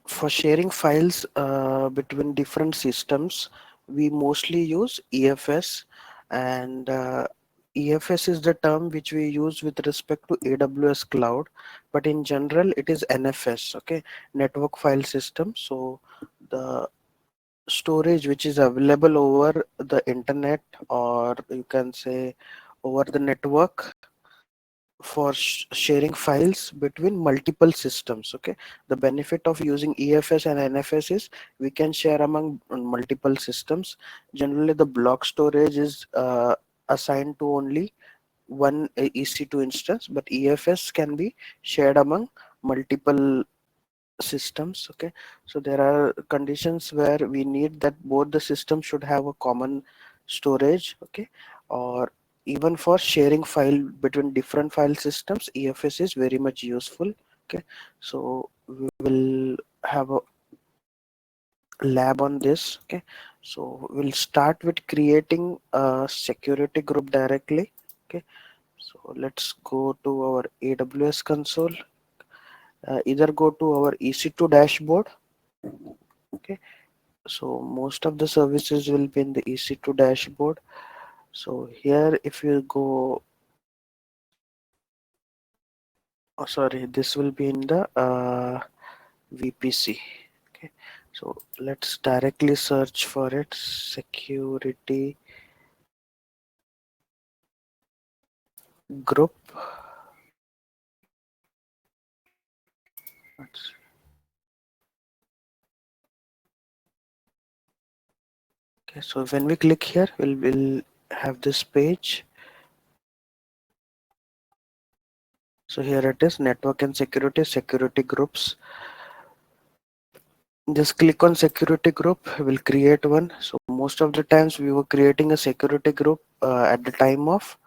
For sharing files between different systems, we mostly use EFS, and EFS is the term which we use with respect to AWS Cloud, but in general it is NFS, okay, Network File System. So the storage which is available over the internet, or you can say over the network, for sharing files between multiple systems. Okay, the benefit of using EFS and NFS is we can share among multiple systems. Generally the block storage is assigned to only one EC2 instance, but EFS can be shared among multiple systems. Okay, so there are conditions where we need that both the systems should have a common storage. Okay, or even for sharing file between different file systems, EFS is very much useful. Okay, so we will have a lab on this. Okay, so we'll start with creating a security group directly. Okay, so let's go to our AWS console. Either go to our EC2 dashboard. Okay, so most of the services will be in the EC2 dashboard. So here if you go, oh sorry, this will be in the VPC. Okay, so let's directly search for it, security group. Okay, so when we click here, we'll have this page. So here it is, network and security groups. Just click on security group, we'll create one. So most of the times we were creating a security group at the time of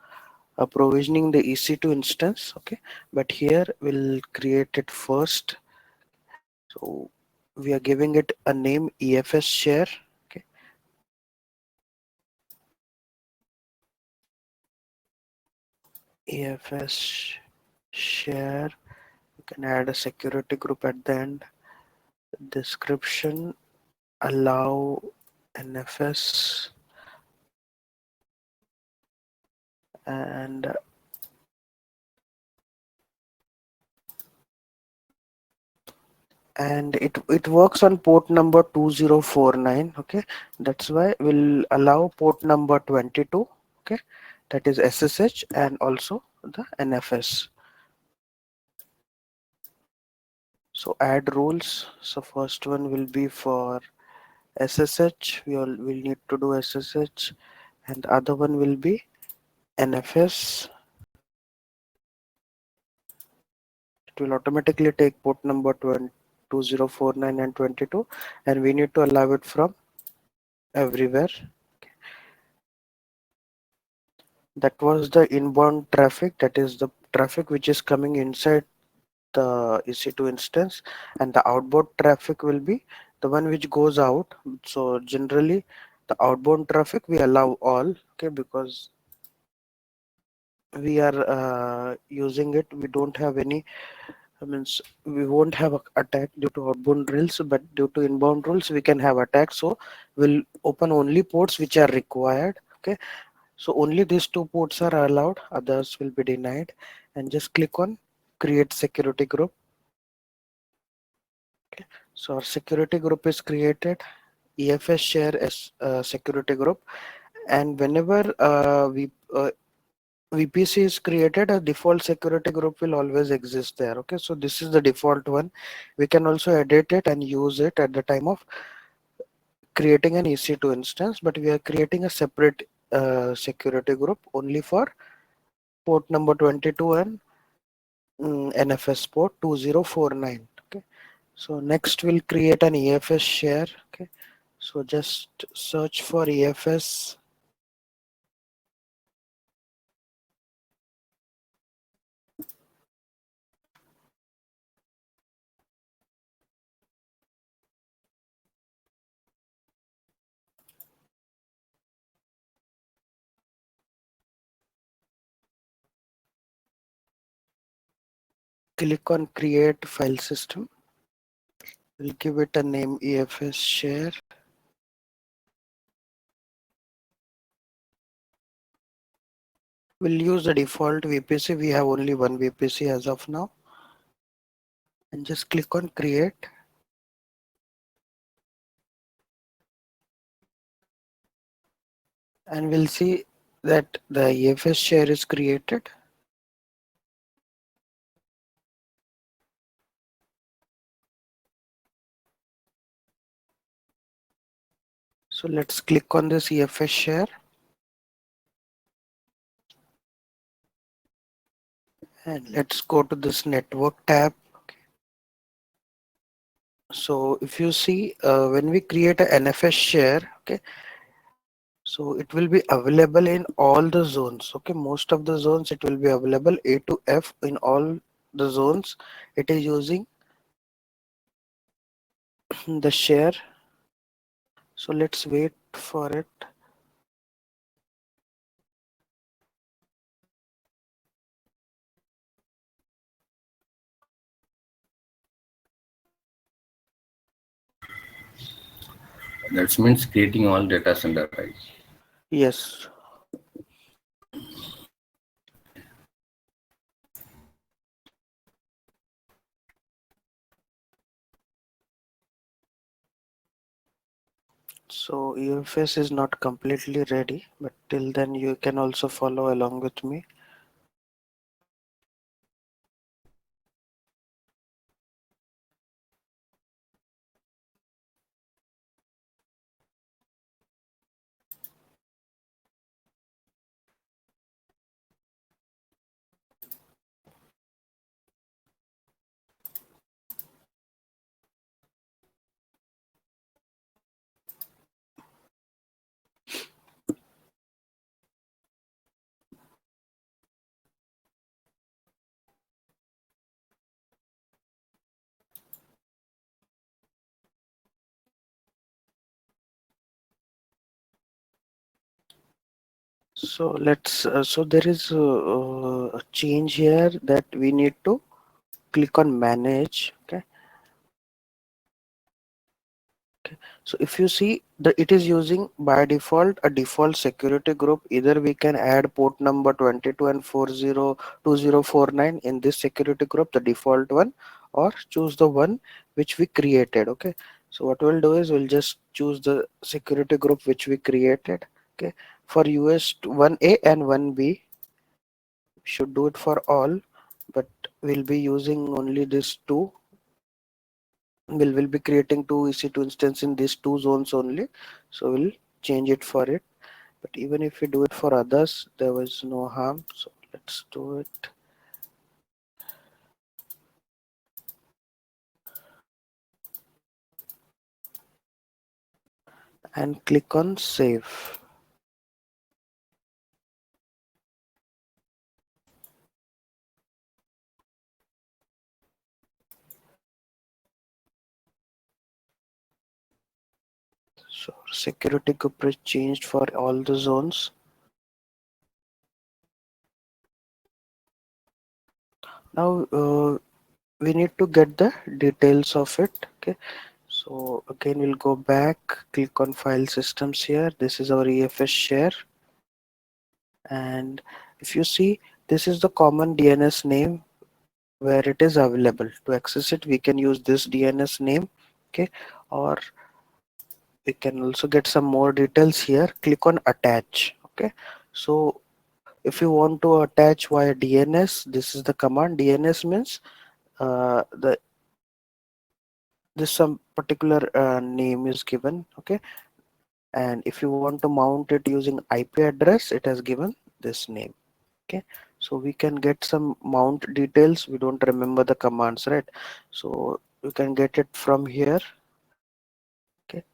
provisioning the EC2 instance. Okay, but here we'll create it first. So we are giving it a name, EFS share. Okay, EFS share. You can add a security group at the end. Description, allow NFS, and it works on port number 2049. Okay, that's why we'll allow port number 22. Okay, that is SSH, and also the NFS. So add rules. So first one will be for SSH. Will need to do SSH, and the other one will be NFS. It will automatically take port number 2049 and 22, and we need to allow it from everywhere. That was the inbound traffic, that is the traffic which is coming inside the EC2 instance, and the outbound traffic will be the one which goes out. So generally the outbound traffic we allow all. Okay, because we are using it, we don't have any, I mean, we won't have a attack due to outbound rules, but due to inbound rules we can have attack. So we'll open only ports which are required. Okay, so only these two ports are allowed, others will be denied. And just click on create security group. Okay, so our security group is created, EFS share as security group, and whenever VPC is created, a default security group will always exist there. Okay, so this is the default one. We can also edit it and use it at the time of creating an EC2 instance, but we are creating a separate security group only for port number 22 and NFS port 2049. Okay, so next we'll create an EFS share. Okay, so just search for EFS. Click on create file system. We'll give it a name EFS share. We'll use the default VPC. We have only one VPC as of now. And just click on create. And we'll see that the EFS share is created. So let's click on this EFS share and let's go to this network tab. So if you see when we create a NFS share, okay, so it will be available in all the zones. Okay, most of the zones it will be available A to F in all the zones. It is using the share. So let's wait for it. That means creating all data center, right? Yes. So UFS is not completely ready, but till then you can also follow along with me. So let's. So there is a change here that we need to click on manage. Okay. So if you see that it is using by default a default security group, either we can add port number 22 and 402049 in this security group, the default one, or choose the one which we created. Okay. So what we'll do is we'll just choose the security group which we created. Okay. For US 1A and 1B, we should do it for all, but we'll be using only these two. We'll be creating two EC2 instance in these two zones only, so we'll change it for it. But even if we do it for others, there was no harm, so let's do it and click on save. So security group is changed for all the zones. Now we need to get the details of it. Okay, so again we'll go back, click on file systems here. This is our EFS share, and if you see, this is the common DNS name where it is available. To access it, we can use this DNS name. Okay, or we can also get some more details here. Click on attach. Okay, so if you want to attach via DNS, this is the command. DNS means the this some particular name is given. Okay, and if you want to mount it using IP address, it has given this name. Okay, so we can get some mount details. We don't remember the commands, right? So you can get it from here. Okay,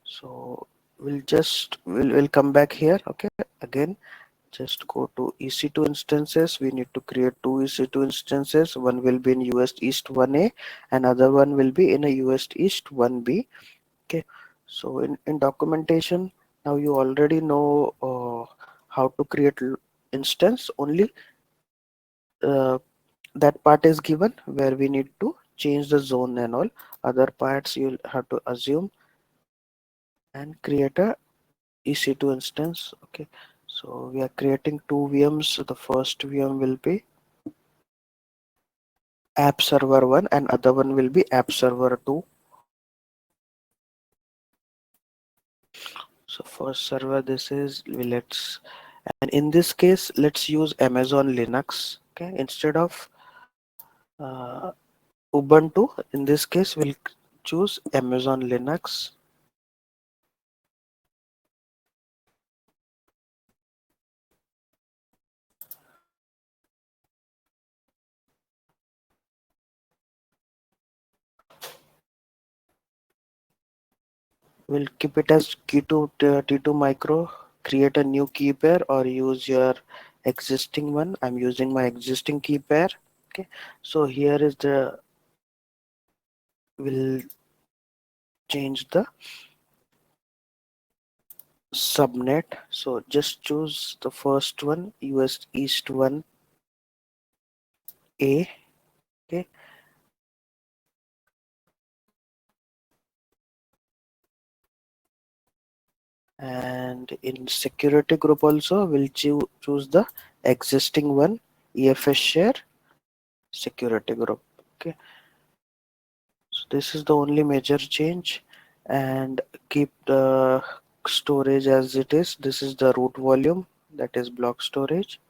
so we'll come back here. Okay, again just go to EC2 instances. We need to create two EC2 instances. One will be in US East 1A, another one will be in a US East 1B. Okay, so in documentation, now you already know how to create instance. Only uh, that part is given where we need to change the zone and all. Other parts you'll have to assume and create a EC2 instance. Okay, so we are creating two VMs. So the first VM will be app server 1 and other one will be app server 2. So first server, this is, let's, and in this case let's use Amazon Linux. Okay, instead of uh, Ubuntu, in this case we'll choose Amazon Linux. We'll keep it as T2 micro. Create a new key pair or use your existing one. I'm using my existing key pair. Okay, so here is the, we'll change the subnet. So just choose the first one, US East 1A. Okay, and in security group also we'll choose the existing one, EFS share security group. Okay, so this is the only major change, and keep the storage as it is. This is the root volume, that is block storage,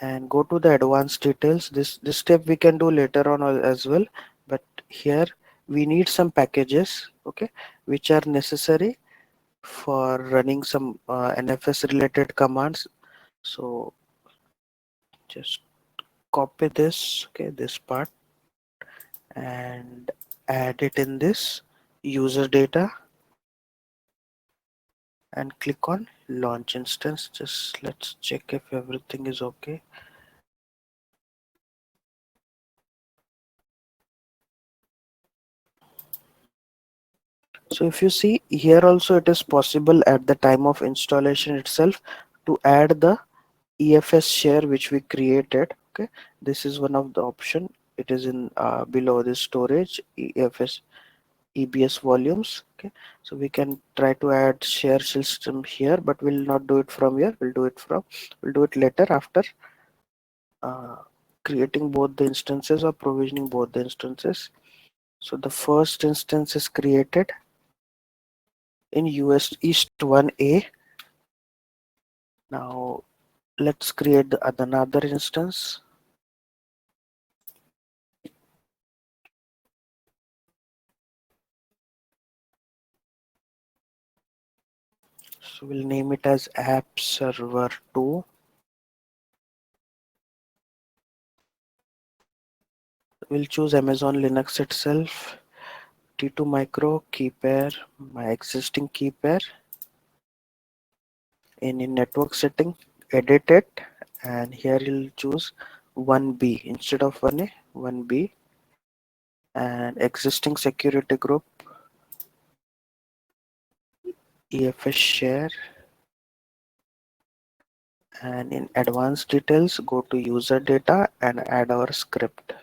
and go to the advanced details. This step we can do later on as well, but here we need some packages, okay, which are necessary for running some NFS related commands. So just copy this, okay, this part, and add it in this user data and click on launch instance. Just let's check if everything is okay. So if you see here also, it is possible at the time of installation itself to add the EFS share which we created. Okay, this is one of the option. It is in below this storage EFS EBS volumes. Okay, so we can try to add share system here, but we'll not do it from here. We'll do it later after uh, creating both the instances or provisioning both the instances. So the first instance is created in US East 1A. Now let's create another instance. So we'll name it as app server 2. We'll choose Amazon Linux itself. T2 micro key pair, my existing key pair. In network setting, edit it, and here you'll choose 1B instead of 1A, 1B, and existing security group, EFS share, and in advanced details go to user data and add our script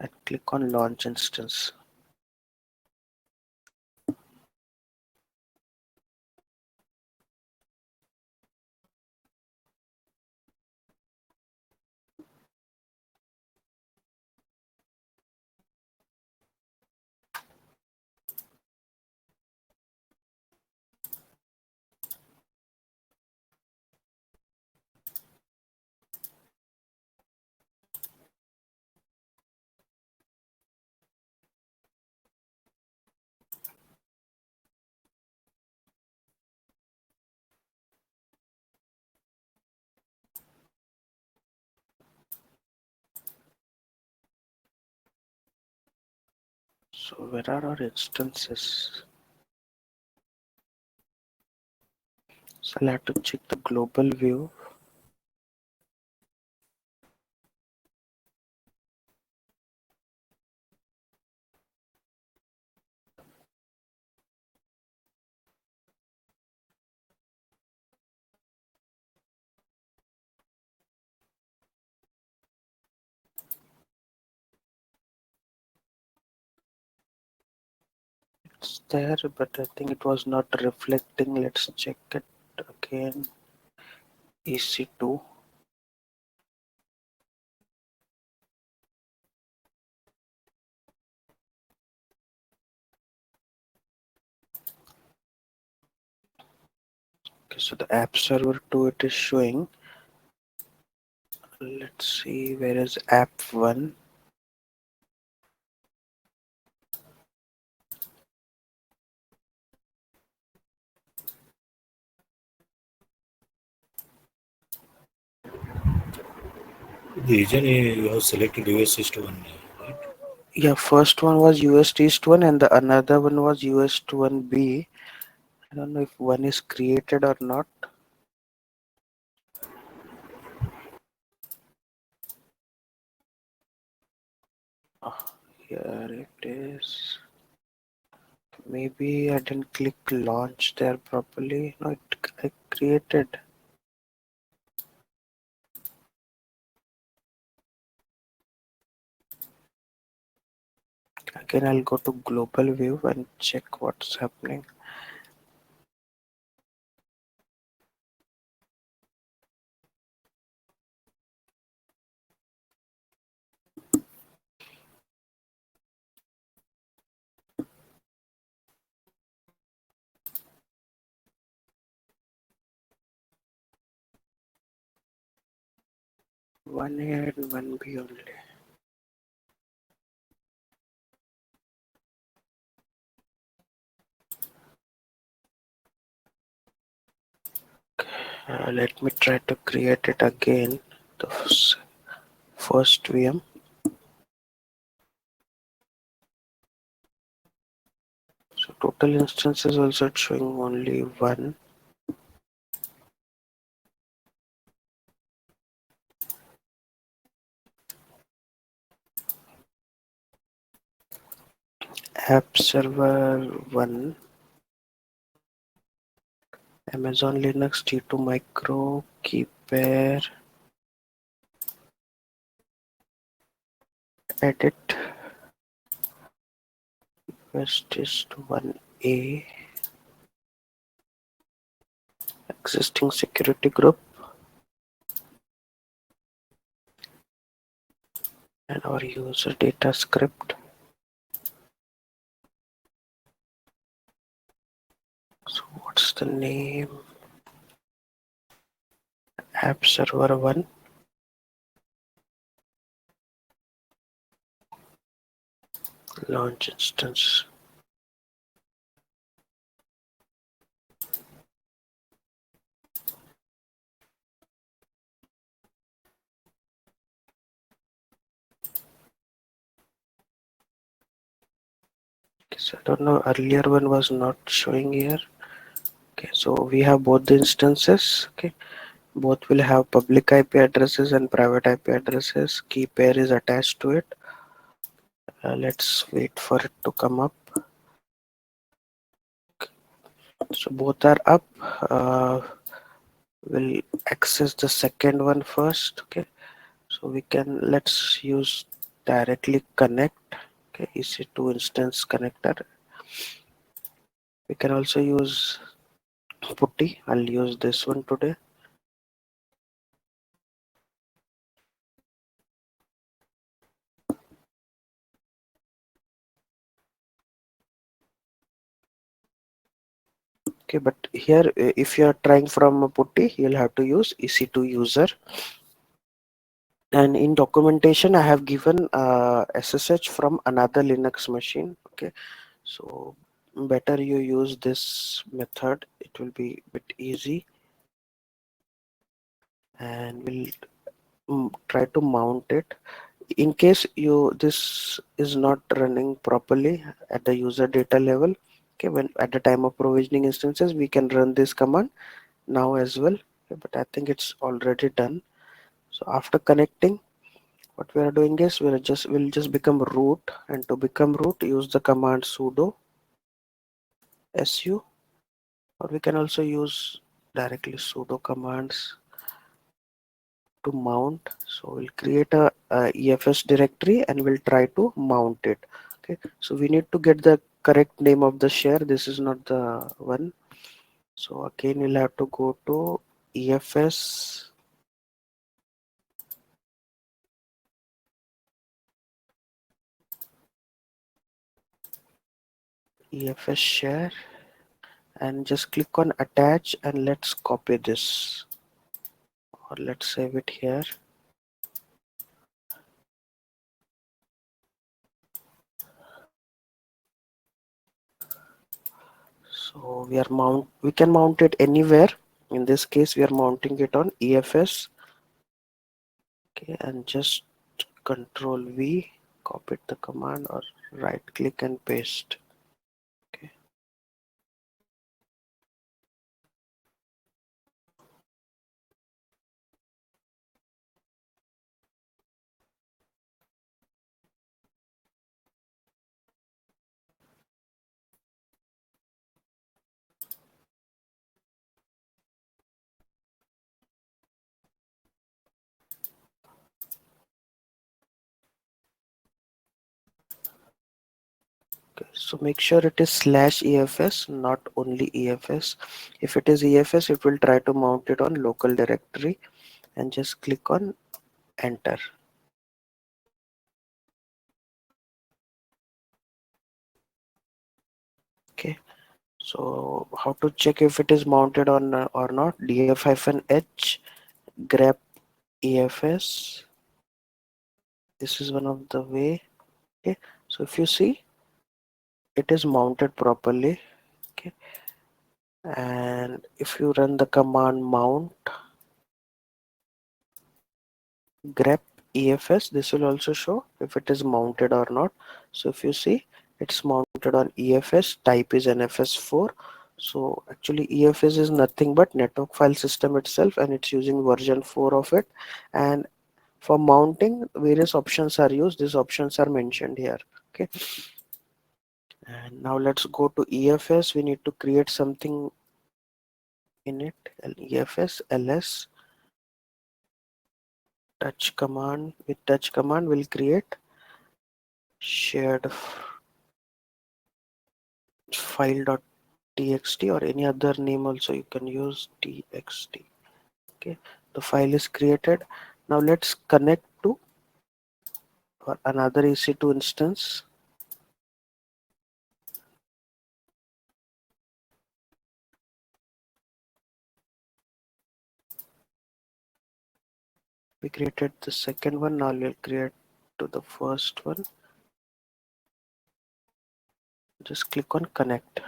and click on launch instance. So where are our instances? So I'll have to check the global view. there, but I think it was not reflecting. Let's check it again. EC2. Okay, so the app server 2 it is showing. Let's see where is app 1. The reason you have selected US is to one, right? Yeah, first one was US East 1 and the another one was US 1B. I don't know if one is created or not. Oh, here it is. Maybe I didn't click launch there properly. No, I created. Again, I'll go to global view and check what's happening. One A and one B only. Let me try to create it again. The first VM. So total instances also showing only one. App server 1. Amazon Linux T2 micro key pair edit Westist 1A existing security group and our user data script. So what's the name? App server 1 launch instance. Okay, so I don't know, earlier one was not showing here. Okay, so we have both the instances. Okay, both will have public IP addresses and private IP addresses. Key pair is attached to it. Let's wait for it to come up. So both are up. We'll access the second one first. Okay, so we can, let's use directly connect. Okay, EC2 instance connector. We can also use putty. I'll use this one today. Okay, but here if you are trying from a putty, you'll have to use EC2 user. And in documentation, I have given SSH from another Linux machine. Okay, so better you use this method. It will be a bit easy, and we'll try to mount it. In case you this is not running properly at the user data level, okay, when at the time of provisioning instances, we can run this command now as well. Okay, but I think it's already done. So after connecting, what we are doing is we'll just become root, and to become root, use the command sudo su, or we can also use directly sudo commands to mount. So we'll create a EFS directory and we'll try to mount it. Okay, so we need to get the correct name of the share. This is not the one. So again, we'll have to go to EFS, EFS share, and just click on attach, and let's copy this, or let's save it here. So we can mount it anywhere. In this case, we are mounting it on EFS. Okay, and just Control V, copy the command, or right click and paste. Okay. Okay, so make sure it is /EFS, not only EFS. If it is EFS, it will try to mount it on local directory, and just click on enter. Okay, so how to check if it is mounted on or not? df-h grep EFS. This is one of the way. Okay, so if you see, it is mounted properly. Okay, and if you run the command mount grep EFS, this will also show if it is mounted or not. So if you see, it's mounted on EFS, type is NFS4. So actually EFS is nothing but network file system itself, and it's using version 4 of it. And for mounting, various options are used. These options are mentioned here. Okay, and now let's go to EFS. We need to create something in it. EFS ls touch command. With touch command, we'll create shared file.txt, or any other name also you can use txt. Okay, the file is created. Now let's connect to another EC2 instance. We created the second one. Now we'll create to the first one. Just click on connect.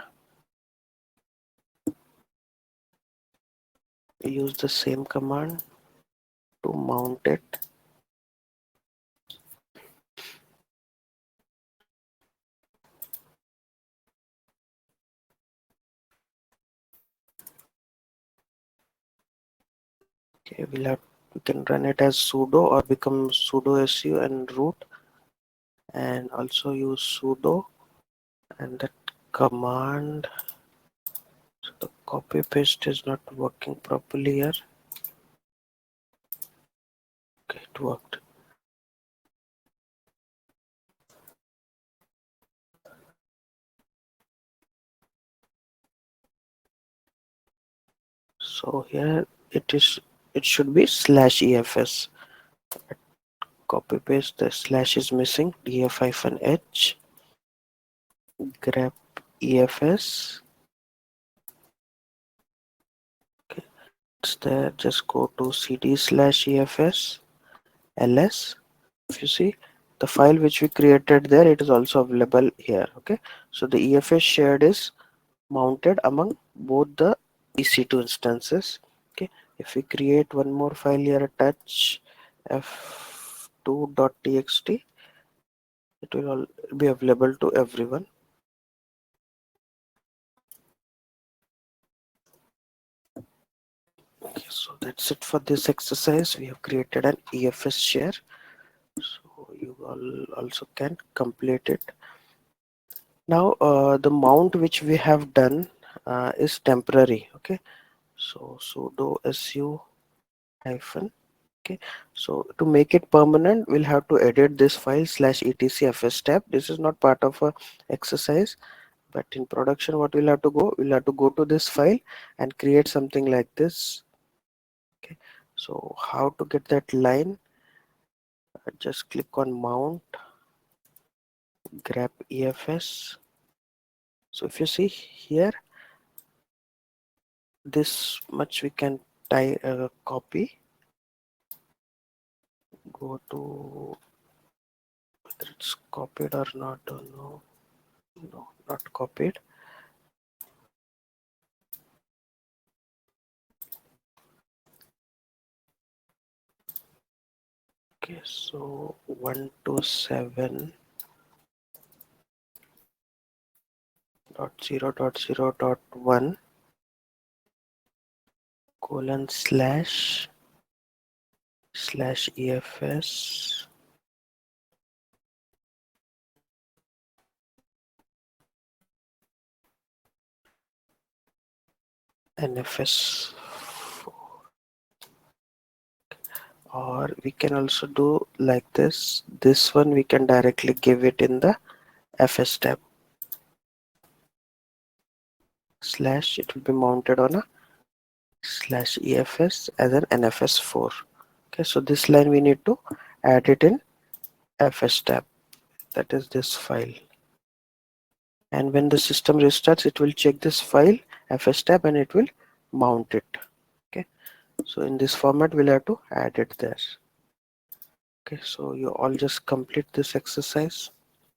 We use the same command to mount it. Okay, we can run it as sudo, or become sudo su and root, and also use sudo and that command. So the copy paste is not working properly here. Okay, it worked. So here it should be /EFS. Copy paste, the slash is missing. df-h grep EFS. Okay, it's there. Just go to cd/EFS ls. If you see, the file which we created there, it is also available here. Okay, so the EFS shared is mounted among both the EC2 instances. Okay, if we create one more file here, touch f2.txt, it will all be available to everyone. Okay, so that's it for this exercise. We have created an EFS share, so you all also can complete it. Now the mount which we have done is temporary. Okay, so sudo su hyphen. Okay, so to make it permanent, we'll have to edit this file /etcfs tab. This is not part of a exercise. But in production, what we'll have to go to this file and create something like this. Okay, so how to get that line? Just click on mount, grab EFS. So if you see here, this much we can copy, go to whether it's copied or not, or no, not copied. Okay, so 127.0.0.1 colon slash EFS NFS, or we can also do like this one we can directly give it in the FS tab slash, it will be mounted on a slash EFS as an NFS4. Okay, so this line we need to add it in FS tab, that is this file, and when the system restarts it will check this file FS tab and it will mount it. Okay, so in this format we'll have to add it there. Okay, so you all just complete this exercise.